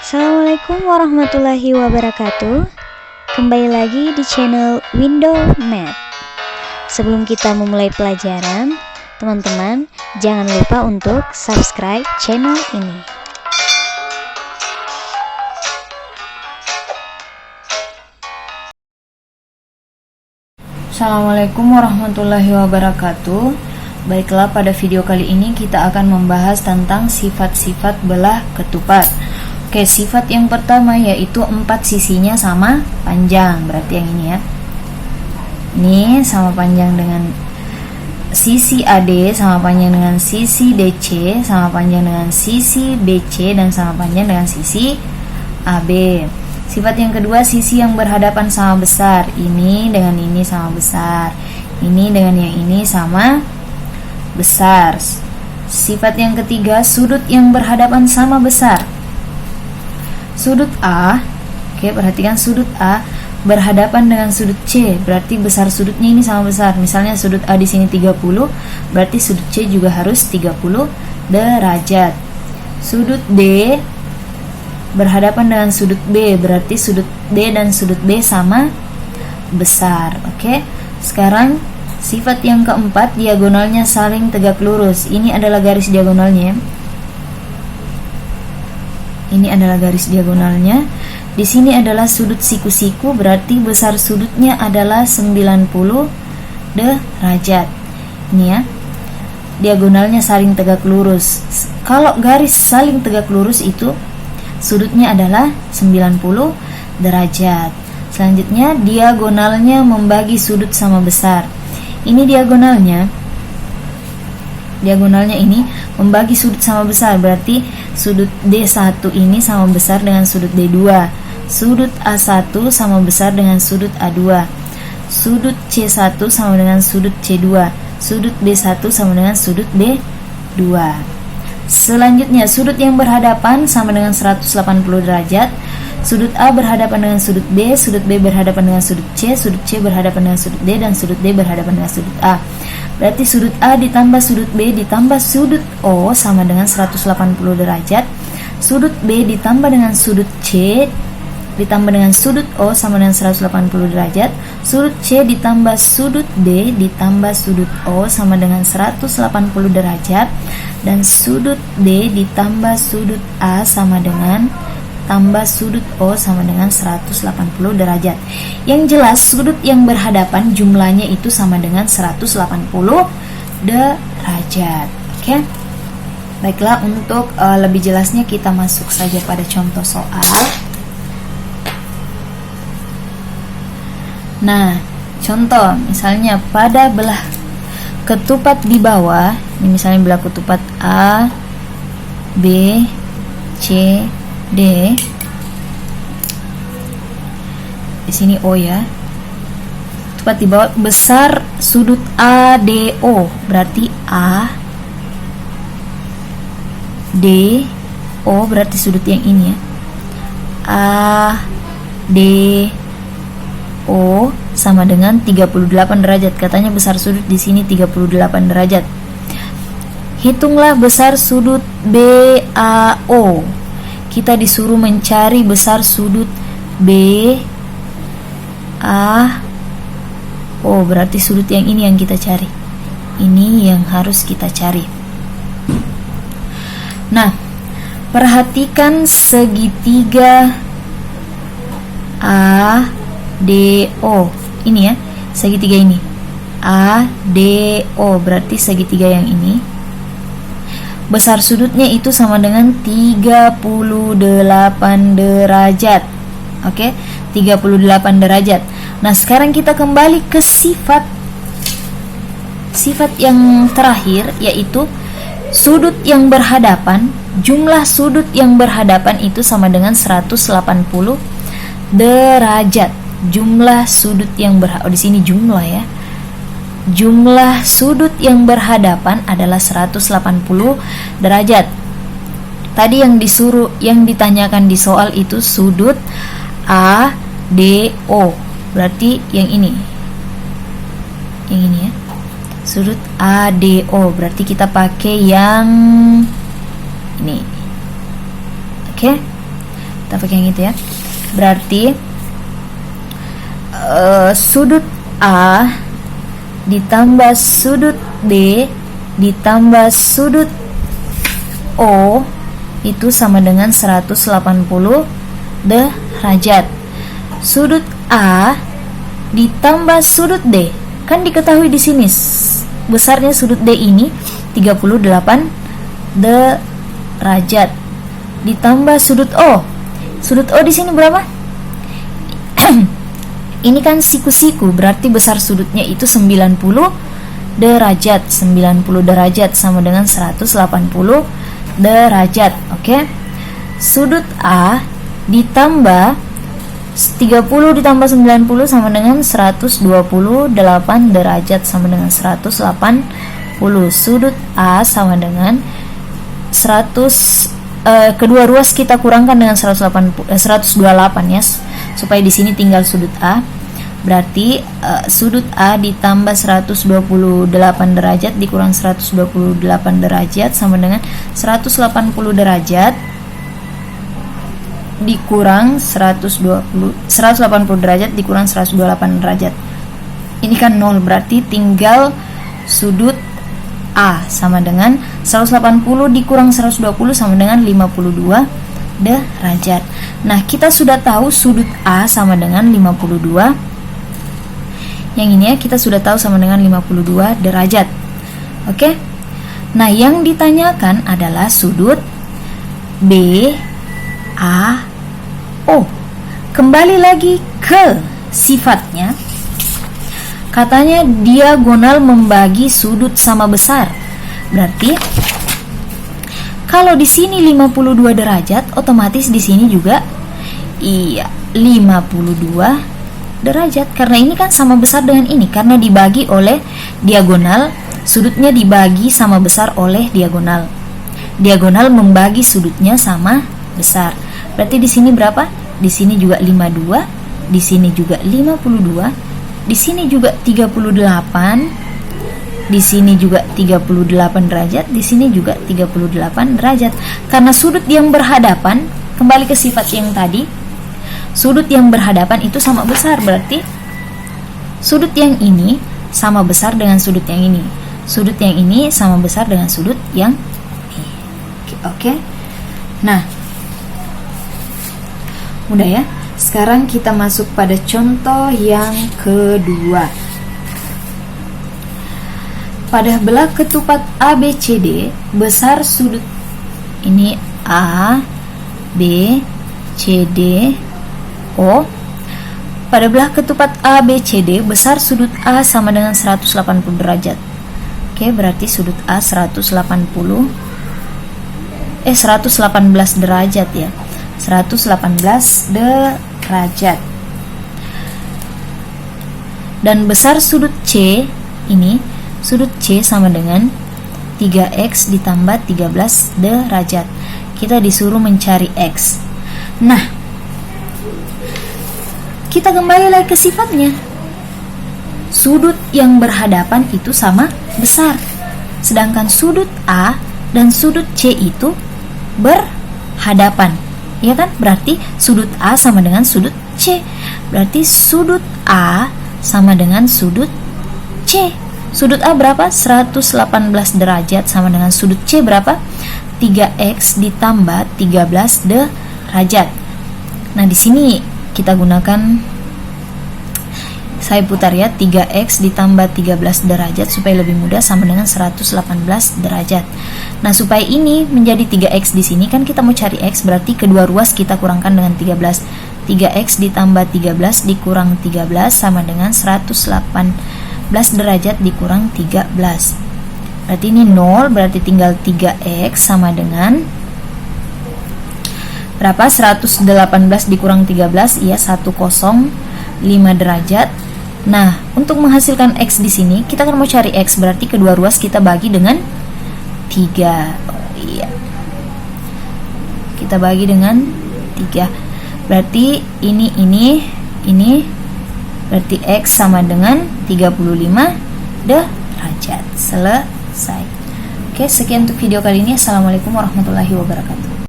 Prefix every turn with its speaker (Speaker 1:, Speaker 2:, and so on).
Speaker 1: Assalamualaikum warahmatullahi wabarakatuh. Kembali lagi di channel Window Math. Sebelum kita memulai pelajaran, teman-teman jangan lupa untuk subscribe channel ini.
Speaker 2: Assalamualaikum warahmatullahi wabarakatuh. Baiklah, pada video kali ini kita akan membahas tentang sifat-sifat belah ketupat. Oke, sifat yang pertama yaitu 4 sisinya sama panjang. Berarti yang ini ya. Ini sama panjang dengan sisi AD, sama panjang dengan sisi DC, sama panjang dengan sisi BC, dan sama panjang dengan sisi AB. Sifat yang kedua, sisi yang berhadapan sama besar. Ini dengan ini sama besar. Ini dengan yang ini sama besar. Sifat yang ketiga, sudut yang berhadapan sama besar. Sudut A, oke, perhatikan sudut A berhadapan dengan sudut C, berarti besar sudutnya ini sama besar. Misalnya sudut A di sini 30, berarti sudut C juga harus 30 derajat. Sudut D berhadapan dengan sudut B, berarti sudut D dan sudut B sama besar. Oke. Sekarang sifat yang keempat, diagonalnya saling tegak lurus. Ini adalah garis diagonalnya. Ini adalah garis diagonalnya. Di sini adalah sudut siku-siku, berarti besar sudutnya adalah 90 derajat. Ini ya. Diagonalnya saling tegak lurus. Kalau garis saling tegak lurus itu sudutnya adalah 90 derajat. Selanjutnya, diagonalnya membagi sudut sama besar. Ini diagonalnya ini membagi sudut sama besar, berarti sudut D1 ini sama besar dengan sudut D2, sudut A1 sama besar dengan sudut A2, sudut C1 sama dengan sudut C2, sudut B1 sama dengan sudut B2. Selanjutnya, sudut yang berhadapan sama dengan 180 derajat. Sudut A berhadapan dengan sudut B, sudut B berhadapan dengan sudut sudut C berhadapan dengan sudut D, dan sudut D berhadapan dengan sudut A. Berarti sudut A ditambah sudut B ditambah sudut O sama dengan 180 derajat. Sudut B ditambah dengan sudut C ditambah dengan sudut O sama dengan 180 derajat. Sudut C ditambah sudut D ditambah sudut O sama dengan 180 derajat. Dan sudut D ditambah sudut A sama dengan tambah sudut O sama dengan 180 derajat. Yang jelas sudut yang berhadapan jumlahnya itu sama dengan 180 derajat. Oke. Baiklah, untuk lebih jelasnya kita masuk saja pada contoh soal. Nah, contoh misalnya pada belah ketupat di bawah, ini misalnya belah ketupat A, B, C, D. Di sini O ya. Tepat di bawah besar sudut ADO, berarti A D O berarti sudut yang ini ya. A D O sama dengan 38 derajat. Katanya besar sudut di sini 38 derajat. Hitunglah besar sudut BAO. Kita disuruh mencari besar sudut BAO, berarti sudut yang ini yang kita cari. Ini yang harus kita cari. Nah, perhatikan segitiga ADO. Ini ya, segitiga ini. ADO berarti segitiga yang ini. Besar sudutnya itu sama dengan 38 derajat. Oke, 38 derajat. Nah, sekarang kita kembali ke sifat yang terakhir, yaitu sudut yang berhadapan. Jumlah sudut yang berhadapan itu sama dengan 180 derajat. Jumlah sudut yang di sini jumlah ya. Jumlah sudut yang berhadapan adalah 180 derajat. Tadi yang ditanyakan di soal itu sudut ADO. Berarti yang ini. Yang ini ya. Sudut ADO. Berarti kita pakai yang ini. Oke. Kita pakai yang itu ya. Berarti sudut A ditambah sudut D ditambah sudut O itu sama dengan 180 derajat. Sudut A ditambah sudut D, kan diketahui di sini besarnya sudut D ini 38 derajat. Ditambah sudut O. Sudut O di sini berapa? Ini kan siku-siku, berarti besar sudutnya itu 90 derajat. 90 derajat sama dengan 180 derajat. Oke. Sudut A ditambah 30 ditambah 90 sama dengan 128 derajat sama dengan 180. Sudut A sama dengan 100, kedua ruas kita kurangkan dengan 128 ya, supaya di sini tinggal sudut A. Berarti sudut A ditambah 128 derajat dikurang 128 derajat sama dengan 180 derajat dikurang 180 derajat dikurang 128 derajat. Ini kan 0, berarti tinggal sudut A sama dengan 180 dikurang 120 sama dengan 52 derajat. Nah, kita sudah tahu sudut A sama dengan 52. Yang ini ya, kita sudah tahu sama dengan 52 derajat. Oke. Nah, yang ditanyakan adalah sudut B A O. Kembali lagi ke sifatnya. Katanya diagonal membagi sudut sama besar. Berarti kalau di sini 52 derajat, otomatis di sini juga 52 derajat. Karena ini kan sama besar dengan ini, karena dibagi oleh diagonal, sudutnya dibagi sama besar oleh diagonal. Diagonal membagi sudutnya sama besar. Berarti di sini berapa? Di sini juga 52, di sini juga 52, di sini juga 38, di sini juga 38 derajat, di sini juga 38 derajat. Karena sudut yang berhadapan, kembali ke sifat yang tadi, sudut yang berhadapan itu sama besar, berarti sudut yang ini sama besar dengan sudut yang ini. Sudut yang ini sama besar dengan sudut yang ini. Oke. Nah, mudah ya. Sekarang kita masuk pada contoh yang kedua. Pada belah ketupat ABCD, besar sudut ini A, B, C, D, O. Pada belah ketupat ABCD, besar sudut A sama dengan 180 derajat. Oke, berarti sudut A 118 derajat ya. 118 derajat. Dan besar sudut C ini, sudut C sama dengan 3x ditambah 13 derajat. Kita disuruh mencari x. Nah, kita kembali lagi ke sifatnya. Sudut yang berhadapan itu sama besar. Sedangkan sudut A dan sudut C itu berhadapan. Ya kan? Berarti sudut A sama dengan sudut C. Berarti sudut A sama dengan sudut C. Sudut A berapa? 118 derajat sama dengan sudut C berapa? 3x ditambah 13 derajat. Nah, di sini kita gunakan, saya putar ya, 3x ditambah 13 derajat supaya lebih mudah, sama dengan 118 derajat. Nah, supaya ini menjadi 3x di sini kan kita mau cari x, berarti kedua ruas kita kurangkan dengan 13. 3x ditambah 13 dikurang 13 sama dengan 118 derajat dikurang 13. Berarti ini 0, berarti tinggal 3x sama dengan berapa? 118 dikurang 13, iya 105 derajat. Nah, untuk menghasilkan x di sini, kita kan mau cari x, berarti kedua ruas kita bagi dengan 3. Oh iya. Kita bagi dengan 3. Berarti ini berarti x sama dengan 35 derajat. Selesai. Oke, sekian untuk video kali ini. Assalamualaikum warahmatullahi wabarakatuh.